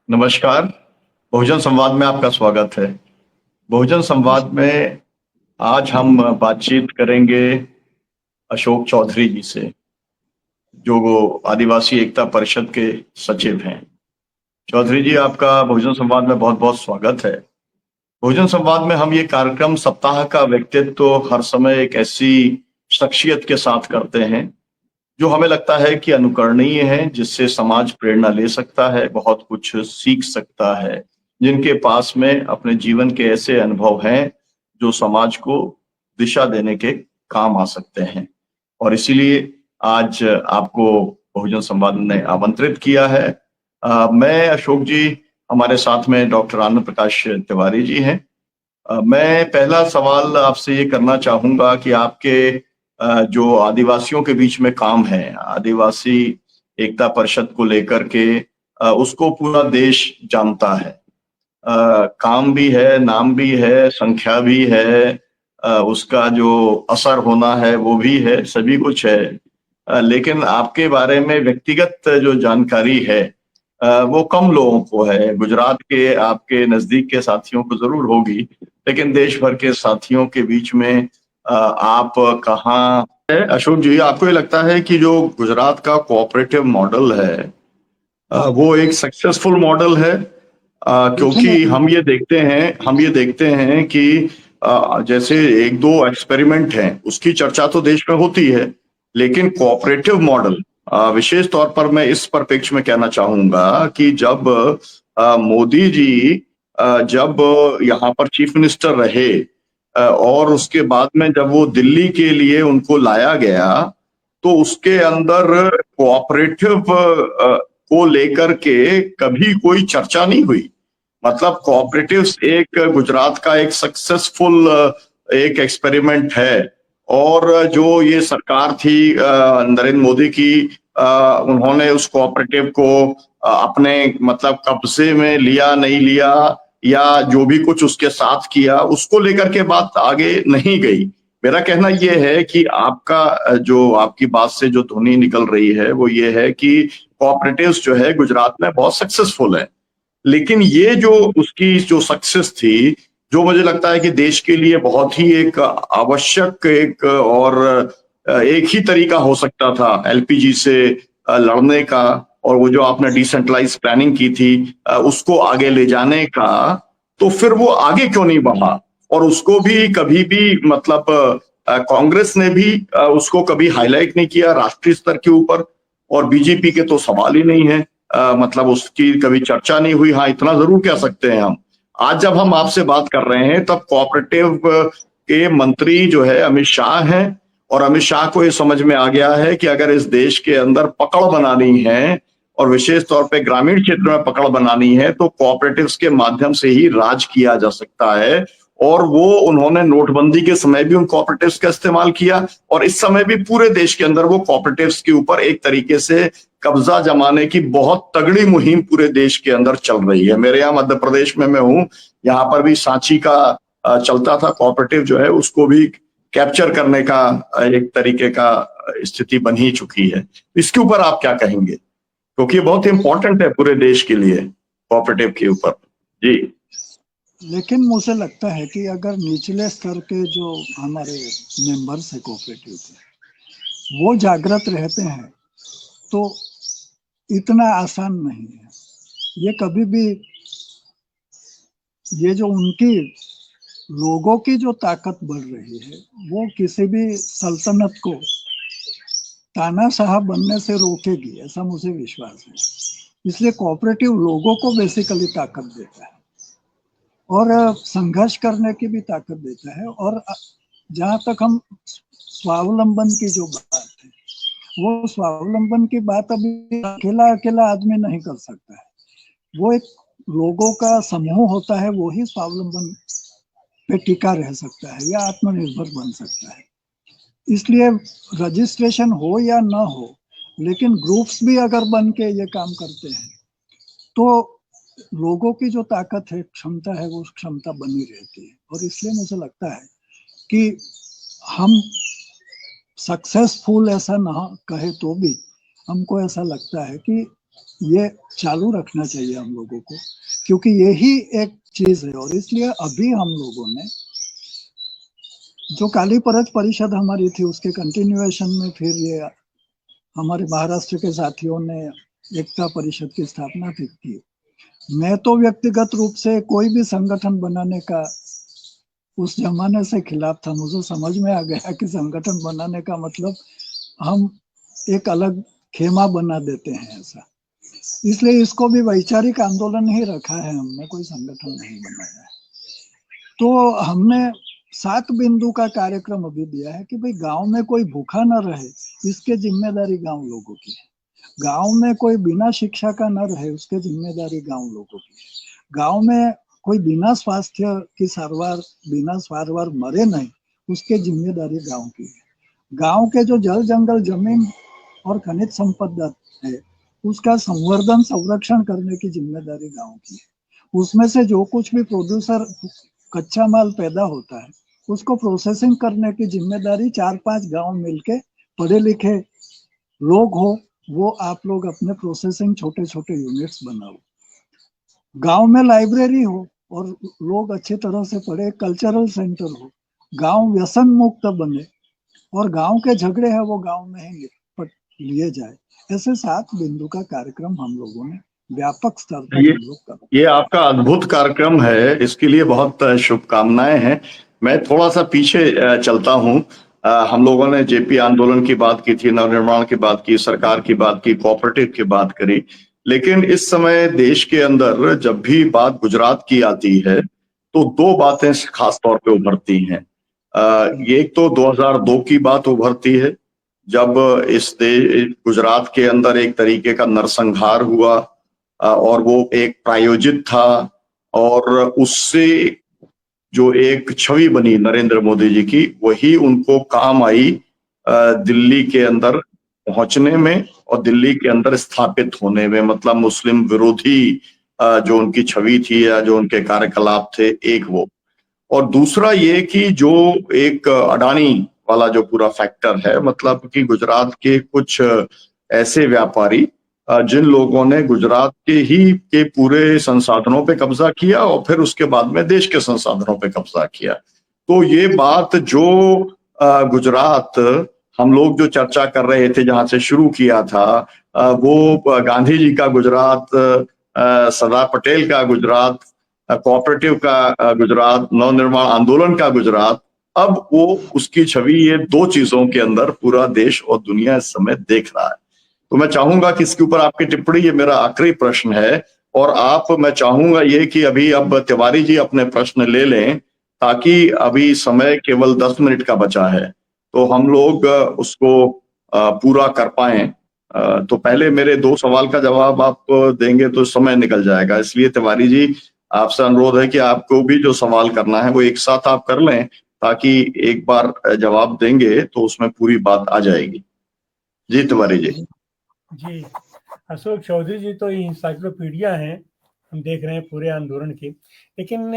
नमस्कार। बहुजन संवाद में आपका स्वागत है। बहुजन संवाद में आज हम बातचीत करेंगे अशोक चौधरी जी से, जो वो आदिवासी एकता परिषद के सचिव हैं। चौधरी जी, आपका बहुजन संवाद में बहुत बहुत स्वागत है। बहुजन संवाद में हम ये कार्यक्रम सप्ताह का व्यक्तित्व तो हर समय एक ऐसी शख्सियत के साथ करते हैं जो हमें लगता है कि अनुकरणीय है, जिससे समाज प्रेरणा ले सकता है, बहुत कुछ सीख सकता है, जिनके पास में अपने जीवन के ऐसे अनुभव हैं जो समाज को दिशा देने के काम आ सकते हैं। और इसीलिए आज आपको बहुजन संवाद ने आमंत्रित किया है। मैं अशोक जी, हमारे साथ में डॉक्टर आनंद प्रकाश तिवारी जी हैं। मैं पहला सवाल आपसे ये करना चाहूंगा कि आपके जो आदिवासियों के बीच में काम है, आदिवासी एकता परिषद को लेकर के, उसको पूरा देश जानता है। काम भी है, नाम भी है, संख्या भी है, उसका जो असर होना है वो भी है, सभी कुछ है। लेकिन आपके बारे में व्यक्तिगत जो जानकारी है वो कम लोगों को है। गुजरात के आपके नजदीक के साथियों को जरूर होगी, लेकिन देश भर के साथियों के बीच में आप कहाँ है? अशोक जी, आपको ये लगता है कि जो गुजरात का कोऑपरेटिव मॉडल है वो एक सक्सेसफुल मॉडल है? क्योंकि हम ये देखते हैं कि जैसे एक दो एक्सपेरिमेंट हैं, उसकी चर्चा तो देश में होती है, लेकिन कोऑपरेटिव मॉडल, विशेष तौर पर मैं इस परिप्रेक्ष्य में कहना चाहूंगा कि जब मोदी जी जब यहाँ पर चीफ मिनिस्टर रहे, और उसके बाद में जब वो दिल्ली के लिए उनको लाया गया, तो उसके अंदर कोऑपरेटिव को लेकर के कभी कोई चर्चा नहीं हुई। मतलब कोऑपरेटिव्स एक गुजरात का एक सक्सेसफुल एक एक्सपेरिमेंट है। और जो ये सरकार थी नरेंद्र मोदी की, उन्होंने उस कोऑपरेटिव को अपने मतलब कब्जे में लिया नहीं लिया, या जो भी कुछ उसके साथ किया, उसको लेकर के बात आगे नहीं गई। मेरा कहना यह है कि आपका जो आपकी बात से जो ध्वनि निकल रही है वो ये है कि कोऑपरेटिव्स जो है गुजरात में बहुत सक्सेसफुल है। लेकिन ये जो उसकी जो सक्सेस थी, जो मुझे लगता है कि देश के लिए बहुत ही एक आवश्यक एक और एक ही तरीका हो सकता था एलपीजी से लड़ने का, और वो जो आपने डिसेंट्रलाइज प्लानिंग की थी उसको आगे ले जाने का, तो फिर वो आगे क्यों नहीं बढ़ा? और उसको भी कभी भी मतलब कांग्रेस ने भी उसको कभी हाईलाइट नहीं किया राष्ट्रीय स्तर के ऊपर, और बीजेपी के तो सवाल ही नहीं है। मतलब उसकी कभी चर्चा नहीं हुई। हाँ, इतना जरूर कह सकते हैं हम, आज जब हम आपसे बात कर रहे हैं तब कोऑपरेटिव के मंत्री जो है अमित शाह हैं, और अमित शाह को ये समझ में आ गया है कि अगर इस देश के अंदर पकड़ बनानी है, और विशेष तौर पे ग्रामीण क्षेत्र में पकड़ बनानी है, तो कोऑपरेटिव्स के माध्यम से ही राज किया जा सकता है। और वो उन्होंने नोटबंदी के समय भी उन कोऑपरेटिव्स का इस्तेमाल किया, और इस समय भी पूरे देश के अंदर वो कोऑपरेटिव्स के ऊपर एक तरीके से कब्जा जमाने की बहुत तगड़ी मुहिम पूरे देश के अंदर चल रही है। मेरे यहाँ मध्य प्रदेश में मैं हूँ, यहाँ पर भी सांची का चलता था, कोऑपरेटिव जो है उसको भी कैप्चर करने का एक तरीके का स्थिति बन ही चुकी है। इसके ऊपर आप क्या कहेंगे, क्योंकि ये बहुत इंपॉर्टेंट है पूरे देश के लिए कोऑपरेटिव के ऊपर। जी। लेकिन मुझे लगता है कि अगर निचले स्तर के जो हमारे मेंबर्स है कोऑपरेटिव के, वो जागृत रहते हैं तो इतना आसान नहीं है। ये कभी भी, ये जो उनकी लोगों की जो ताकत बढ़ रही है वो किसी भी सल्तनत को तानाशाह बनने से रोकेगी, ऐसा मुझे विश्वास है। इसलिए कोऑपरेटिव लोगों को बेसिकली ताकत देता है और संघर्ष करने की भी ताकत देता है। और जहां तक हम स्वावलंबन की जो बात है, वो स्वावलंबन की बात अभी अकेला अकेला आदमी नहीं कर सकता है। वो एक लोगों का समूह होता है, वो ही स्वावलंबन पे टिका रह सकता है या आत्मनिर्भर बन सकता है। इसलिए रजिस्ट्रेशन हो या ना हो, लेकिन ग्रुप्स भी अगर बन के ये काम करते हैं तो लोगों की जो ताकत है, क्षमता है, वो क्षमता बनी रहती है। और इसलिए मुझे लगता है कि हम सक्सेसफुल ऐसा ना कहे तो भी हमको ऐसा लगता है कि ये चालू रखना चाहिए हम लोगों को, क्योंकि यही एक चीज है। और इसलिए अभी हम लोगों ने जो काली परच परिषद हमारी थी उसके कंटिन्यूएशन में फिर ये हमारे महाराष्ट्र के साथियों ने एकता परिषद की स्थापना की। मैं तो व्यक्तिगत रूप से कोई भी संगठन बनाने का उस जमाने से खिलाफ था। मुझे समझ में आ गया कि संगठन बनाने का मतलब हम एक अलग खेमा बना देते हैं ऐसा। इसलिए इसको भी वैचारिक आंदोलन ही रखा है, हमने कोई संगठन नहीं बनाया है। तो हमने 7 बिंदु का कार्यक्रम अभी दिया है कि भाई गांव में कोई भूखा न रहे, इसके जिम्मेदारी गांव लोगों की है। गांव में कोई बिना शिक्षा का न रहे, उसके जिम्मेदारी गांव लोगों की है। गांव में कोई बिना स्वास्थ्य की सारवार, बिना सारवार मरे नहीं, उसके जिम्मेदारी गांव की है। गांव के जो जल जंगल जमीन और खनिज संपदा है, उसका संवर्धन संरक्षण करने की जिम्मेदारी गांव की है। उसमें से जो कुछ भी प्रोड्यूसर कच्चा माल पैदा होता है, उसको प्रोसेसिंग करने की जिम्मेदारी 4-5 गांव मिलके पढ़े लिखे लोग हो, वो आप लोग अपने प्रोसेसिंग छोटे छोटे यूनिट्स बनाओ। गांव में लाइब्रेरी हो और लोग अच्छी तरह से पढ़े, कल्चरल सेंटर हो, गांव व्यसन मुक्त बने और गांव के झगड़े हैं वो गांव में ही निपट लिए जाए। ऐसे 7 बिंदु का कार्यक्रम हम लोगों ने व्यापक स्तर पर ये हम लोग कर। ये आपका अद्भुत कार्यक्रम है, इसके लिए बहुत शुभकामनाएं हैं। मैं थोड़ा सा पीछे चलता हूं। हम लोगों ने जेपी आंदोलन की बात की थी, नवनिर्माण की बात की, सरकार की बात की, कोऑपरेटिव की बात करी, लेकिन इस समय देश के अंदर जब भी बात गुजरात की आती है तो दो बातें खास तौर पे उभरती हैं। ये एक तो 2002 की बात उभरती है, जब इस देश गुजरात के अंदर एक तरीके का नरसंहार हुआ और वो एक प्रायोजित था, और उससे जो एक छवि बनी नरेंद्र मोदी जी की, वही उनको काम आई दिल्ली के अंदर पहुंचने में और दिल्ली के अंदर स्थापित होने में। मतलब मुस्लिम विरोधी जो उनकी छवि थी या जो उनके कार्यकलाप थे, एक वो। और दूसरा ये कि जो एक अडानी वाला जो पूरा फैक्टर है, मतलब कि गुजरात के कुछ ऐसे व्यापारी जिन लोगों ने गुजरात के पूरे संसाधनों पे कब्जा किया और फिर उसके बाद में देश के संसाधनों पे कब्जा किया। तो ये बात जो गुजरात हम लोग जो चर्चा कर रहे थे, जहां से शुरू किया था, वो गांधी जी का गुजरात, सरदार पटेल का गुजरात, कोऑपरेटिव का गुजरात, नवनिर्माण आंदोलन का गुजरात, अब वो उसकी छवि ये दो चीजों के अंदर पूरा देश और दुनिया इस समय देख रहा है। तो मैं चाहूंगा कि इसके ऊपर आपकी टिप्पणी, ये मेरा आखिरी प्रश्न है। और मैं चाहूंगा ये कि अभी अब तिवारी जी अपने प्रश्न ले लें, ताकि अभी समय केवल 10 मिनट का बचा है तो हम लोग उसको पूरा कर पाए। तो पहले मेरे 2 सवाल का जवाब आप देंगे तो समय निकल जाएगा, इसलिए तिवारी जी आपसे अनुरोध है कि आपको भी जो सवाल करना है वो एक साथ आप कर लें, ताकि एक बार जवाब देंगे तो उसमें पूरी बात आ जाएगी। जी तिवारी जी। जी, अशोक चौधरी जी तो इंसाइक्लोपीडिया हैं, हम देख रहे हैं पूरे आंदोलन की। लेकिन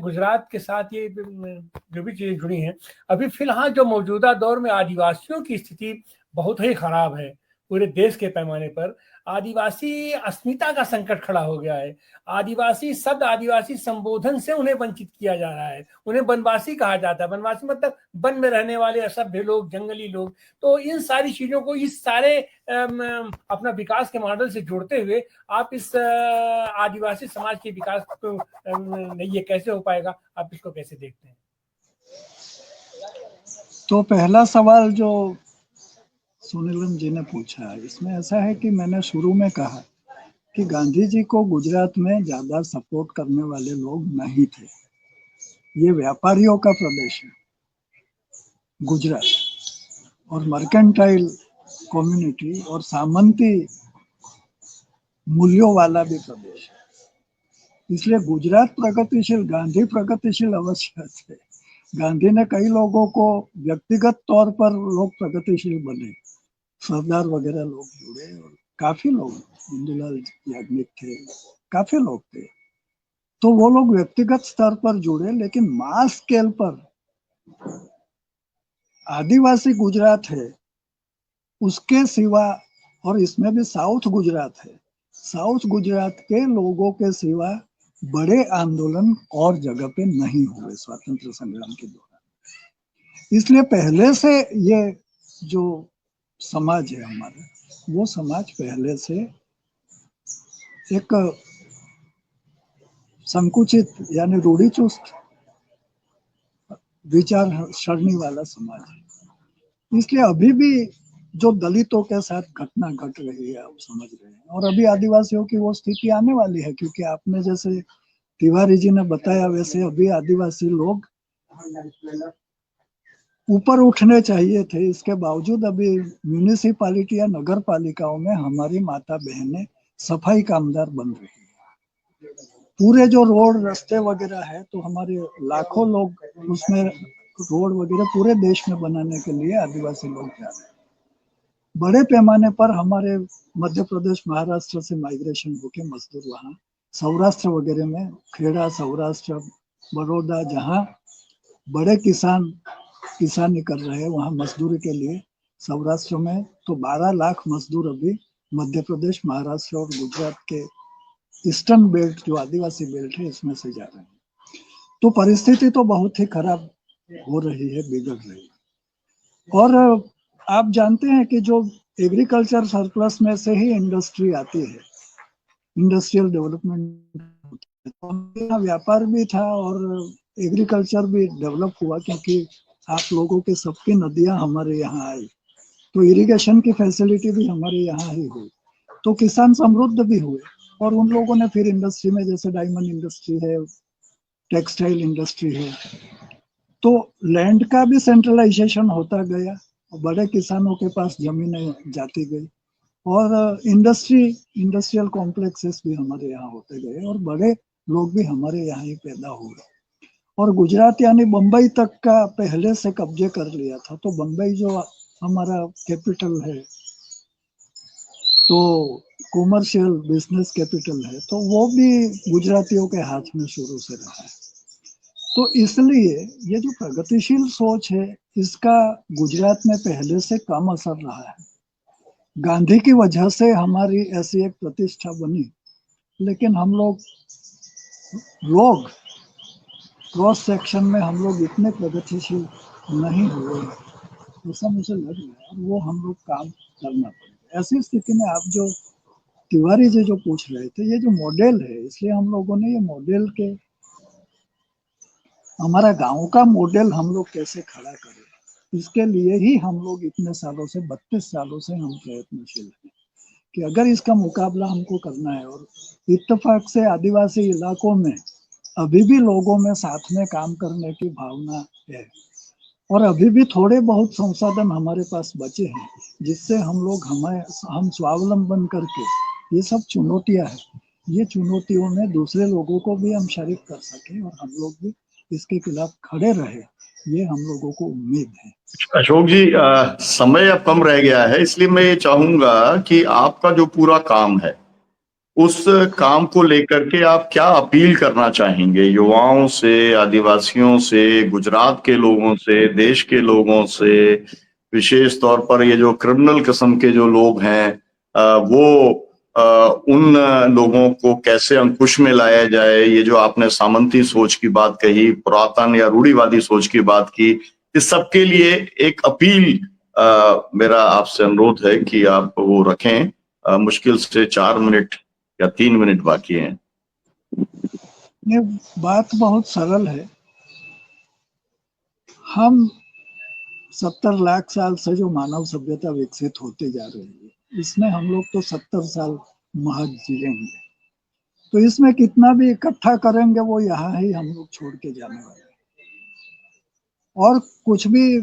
गुजरात के साथ ये जो भी चीज़ें जुड़ी हैं, अभी फिलहाल जो मौजूदा दौर में आदिवासियों की स्थिति बहुत ही खराब है। पूरे देश के पैमाने पर आदिवासी अस्मिता का संकट खड़ा हो गया है। आदिवासी शब्द, आदिवासी संबोधन से उन्हें वंचित किया जा रहा है। उन्हें वनवासी कहा जाता है। वनवासी मतलब वन में रहने वाले असभ्य लोग, जंगली लोग। तो इन सारी चीजों को, इस सारे अपना विकास के मॉडल से जोड़ते हुए आप इस आदिवासी समाज के विकास को ये कैसे हो पाएगा, आप इसको कैसे देखते हैं? तो पहला सवाल जो सुनीलम जी ने पूछा है, इसमें ऐसा है कि मैंने शुरू में कहा कि गांधी जी को गुजरात में ज्यादा सपोर्ट करने वाले लोग नहीं थे। ये व्यापारियों का प्रदेश है गुजरात, और मर्केंटाइल कम्युनिटी और सामंती मूल्यों वाला भी प्रदेश है। इसलिए गुजरात प्रगतिशील, गांधी प्रगतिशील अवश्य थे। गांधी ने कई लोगों को व्यक्तिगत तौर पर लोग प्रगतिशील बने, सरदार वगैरह लोग जुड़े, और काफी लोग, इंदुलाल याग्निक थे, काफी लोग थे। तो वो लोग व्यक्तिगत स्तर पर जुड़े, लेकिन मास स्केल पर आदिवासी गुजरात है, उसके सिवा, और इसमें भी साउथ गुजरात है, साउथ गुजरात के लोगों के सिवा बड़े आंदोलन और जगह पे नहीं हुए स्वतंत्र संग्राम के दौरान। इसलिए पहले से ये जो समाज है हमारा, वो समाज पहले से एक संकुचित यानी रूढ़िचुस्त विचार सरणी वाला समाज है। इसलिए अभी भी जो दलितों के साथ घटना घट रही है आप समझ रहे हैं, और अभी आदिवासियों की वो स्थिति आने वाली है, क्योंकि आपने जैसे तिवारी जी ने बताया वैसे अभी आदिवासी लोग ऊपर उठने चाहिए थे। इसके बावजूद अभी म्यूनिसिपालिटी या नगर पालिकाओं में हमारी माता बहनें सफाई कामदार बन रही है। पूरे जो रोड रास्ते वगैरह है तो हमारे लाखों लोग उसमें रोड वगैरह पूरे देश में बनाने के लिए आदिवासी लोग जा रहे हैं। बड़े पैमाने पर हमारे मध्य प्रदेश महाराष्ट्र से माइग्रेशन होके मजदूर वहाँ सौराष्ट्र वगैरह में, खेड़ा सौराष्ट्र बड़ौदा, जहाँ बड़े किसानी कर रहे हैं वहाँ मजदूरी के लिए सौराष्ट्र में तो 12 लाख मजदूर अभी मध्य प्रदेश महाराष्ट्र और गुजरात के ईस्टर्न बेल्ट जो आदिवासी बेल्ट है इसमें से जा रहे हैं। तो परिस्थिति तो बहुत ही खराब हो रही है, बिगड़ रही है। और आप जानते हैं कि जो एग्रीकल्चर सरप्लस में से ही इंडस्ट्री आती है, इंडस्ट्रियल डेवलपमेंट, तो व्यापार भी था और एग्रीकल्चर भी डेवलप हुआ, क्योंकि आप लोगों के सबकी नदियां हमारे यहाँ आई तो इरिगेशन की फैसिलिटी भी हमारे यहाँ ही हुई, तो किसान समृद्ध भी हुए। और उन लोगों ने फिर इंडस्ट्री में, जैसे डायमंड इंडस्ट्री है, टेक्सटाइल इंडस्ट्री है, तो लैंड का भी सेंट्रलाइजेशन होता गया, बड़े किसानों के पास जमीनें जाती गई और इंडस्ट्रियल कॉम्प्लेक्सेस भी हमारे यहाँ होते गए और बड़े लोग भी हमारे यहाँ ही पैदा हुए। और गुजरात यानी बम्बई तक का पहले से कब्जे कर लिया था, तो बम्बई जो हमारा कैपिटल है, तो कॉमर्शियल बिजनेस कैपिटल है, तो वो भी गुजरातियों के हाथ में शुरू से रहा है। तो इसलिए ये जो प्रगतिशील सोच है इसका गुजरात में पहले से कम असर रहा है। गांधी की वजह से हमारी ऐसी एक प्रतिष्ठा बनी, लेकिन हम लोग क्रॉस सेक्शन में हम लोग इतने प्रगतिशील नहीं हुए, ऐसा मुझे लग रहा है, और वो हम लोग काम करना पड़ेगा। ऐसी स्थिति में आप जो तिवारी जी जो पूछ रहे थे, ये जो मॉडल है, इसलिए हम लोगों ने ये मॉडल के, हमारा गांव का मॉडल हम लोग कैसे खड़ा करें, इसके लिए ही हम लोग इतने सालों से 32 सालों से हम प्रयत्नशील हैं कि अगर इसका मुकाबला हमको करना है। और इत्तेफाक से आदिवासी इलाकों में अभी भी लोगों में साथ में काम करने की भावना है और अभी भी थोड़े बहुत संसाधन हमारे पास बचे हैं, जिससे हम स्वावलंबन करके, ये सब चुनौतियां हैं, ये चुनौतियों में दूसरे लोगों को भी हम शरीक कर सके और हम लोग भी इसके खिलाफ खड़े रहे, ये हम लोगों को उम्मीद है। अशोक जी, समय अब कम रह गया है, इसलिए मैं ये चाहूंगा कि आपका जो पूरा काम है उस काम को लेकर के आप क्या अपील करना चाहेंगे युवाओं से, आदिवासियों से, गुजरात के लोगों से, देश के लोगों से, विशेष तौर पर ये जो क्रिमिनल किस्म के जो लोग हैं उन लोगों को कैसे अंकुश में लाया जाए। ये जो आपने सामंती सोच की बात कही, पुरातन या रूढ़िवादी सोच की बात की, इस सब के लिए एक अपील मेरा आपसे अनुरोध है कि आप वो रखें। मुश्किल से 4 मिनट या 3 मिनट बाकी हैं। ये बात बहुत सरल है। हम 70 लाख साल से जो मानव सभ्यता विकसित होती जा रही है, इसमें हम लोग तो 70 साल महज जिएंगे, तो इसमें कितना भी इकट्ठा करेंगे वो यहाँ ही हम लोग छोड़ के जाने वाले हैं। और कुछ भी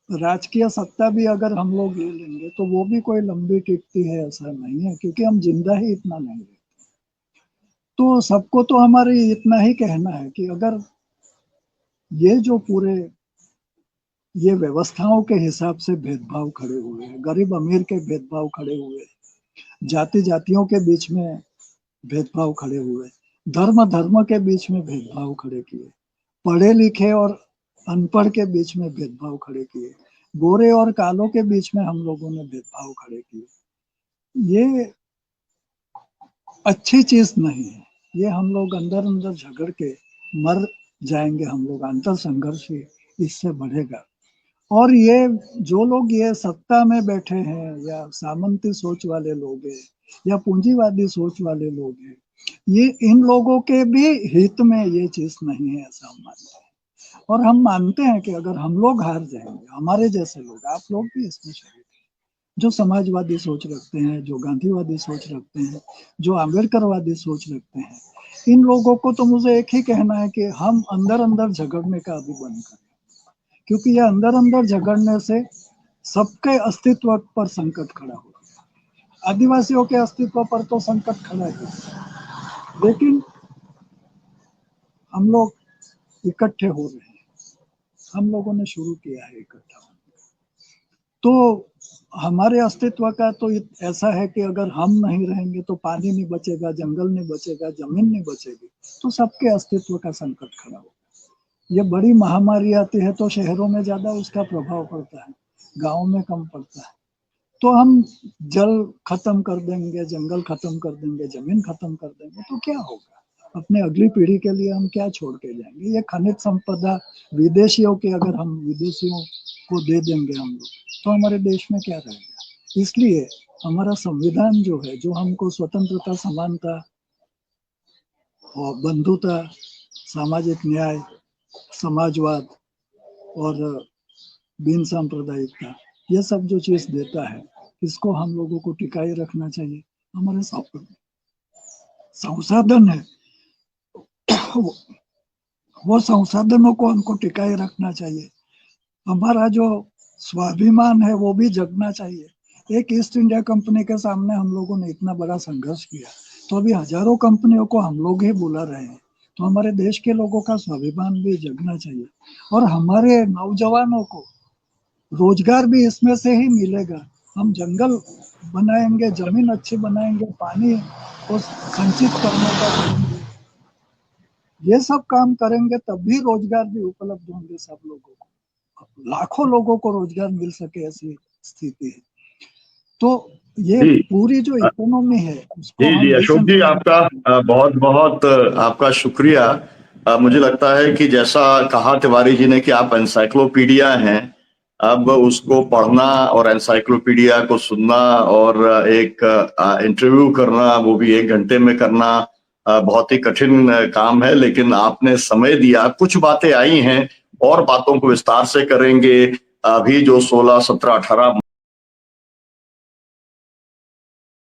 राजकीय सत्ता भी अगर हम लोग ले लेंगे तो वो भी कोई लंबी टिकती है ऐसा नहीं है, क्योंकि हम जिंदा ही इतना नहीं रहते। तो सबको तो हमारे इतना ही कहना है कि अगर ये जो पूरे ये व्यवस्थाओं के हिसाब से भेदभाव खड़े हुए हैं, गरीब अमीर के भेदभाव खड़े हुए हैं, जाति जातियों के बीच में भेदभाव खड़े हुए, धर्म के बीच में भेदभाव खड़े किए, पढ़े लिखे और अनपढ़ के बीच में भेदभाव खड़े किए, गोरे और कालों के बीच में हम लोगों ने भेदभाव खड़े किए। ये अच्छी चीज नहीं है। ये हम लोग अंदर अंदर झगड़ के मर जाएंगे, हम लोग अंतर संघर्ष ही इससे बढ़ेगा। और ये जो लोग ये सत्ता में बैठे हैं या सामंती सोच वाले लोग हैं या पूंजीवादी सोच वाले लोग हैं, ये इन लोगों के भी हित में ये चीज नहीं है, ऐसा हम मानते हैं। और हम मानते हैं कि अगर हम लोग हार जाएंगे, हमारे जैसे लोग, आप लोग भी इसमें शरीक हैं, जो समाजवादी सोच रखते हैं, जो गांधीवादी सोच रखते हैं, जो आम्बेडकरवादी सोच रखते हैं, इन लोगों को तो मुझे एक ही कहना है कि हम अंदर अंदर झगड़ने का अभी बंद करें, क्योंकि ये अंदर अंदर झगड़ने से सबके अस्तित्व पर संकट खड़ा हो गया। आदिवासियों के अस्तित्व पर तो संकट खड़ा है, लेकिन हम लोग इकट्ठे हो रहे हैं, हम लोगों ने शुरू किया है इकट्ठा। तो हमारे अस्तित्व का तो ऐसा है कि अगर हम नहीं रहेंगे तो पानी नहीं बचेगा, जंगल नहीं बचेगा, जमीन नहीं बचेगी, तो सबके अस्तित्व का संकट खड़ा होगा। ये बड़ी महामारी आती है तो शहरों में ज्यादा उसका प्रभाव पड़ता है, गाँव में कम पड़ता है। तो हम जल खत्म कर देंगे, जंगल खत्म कर देंगे, जमीन खत्म कर देंगे तो क्या होगा? अपने अगली पीढ़ी के लिए हम क्या छोड़ के जाएंगे? ये खनिज संपदा विदेशियों के, अगर हम विदेशियों को दे देंगे हम लोग, तो हमारे देश में क्या रहेगा? इसलिए हमारा संविधान जो है, जो हमको स्वतंत्रता, समानता और बंधुता, सामाजिक न्याय, समाजवाद और बिन सांप्रदायिकता, ये सब जो चीज देता है, इसको हम लोगों को टिकाए रखना चाहिए। हमारे संसाधन है, वो संसाधनों को हमको टिकाए रखना चाहिए। हमारा जो स्वाभिमान है वो भी जगना चाहिए। एक ईस्ट इंडिया कंपनी के सामने हम लोगों ने इतना बड़ा संघर्ष किया, तो अभी हजारों कंपनियों को हम लोग ही बुला रहे हैं। तो हमारे देश के लोगों का स्वाभिमान भी जगना चाहिए, और हमारे नौजवानों को रोजगार भी इसमें से ही मिलेगा। हम जंगल बनाएंगे, जमीन अच्छी बनाएंगे, पानी को संचित करने का करेंगे, ये सब काम करेंगे, तब भी रोजगार भी उपलब्ध होंगे सब लोगों को, लाखों लोगों को रोजगार मिल सके, ऐसी स्थिति है। तो ये पूरी जो इकोनॉमी है उसको जी अशोक जी, आपका बहुत बहुत आपका शुक्रिया। मुझे लगता है कि जैसा कहा तिवारी जी ने कि आप एनसाइक्लोपीडिया हैं, अब उसको पढ़ना और एनसाइक्लोपीडिया को सुनना और एक इंटरव्यू करना, वो भी 1 घंटे में करना, बहुत ही कठिन काम है। लेकिन आपने समय दिया, कुछ बातें आई हैं और बातों को विस्तार से करेंगे। अभी जो 16, 17, 18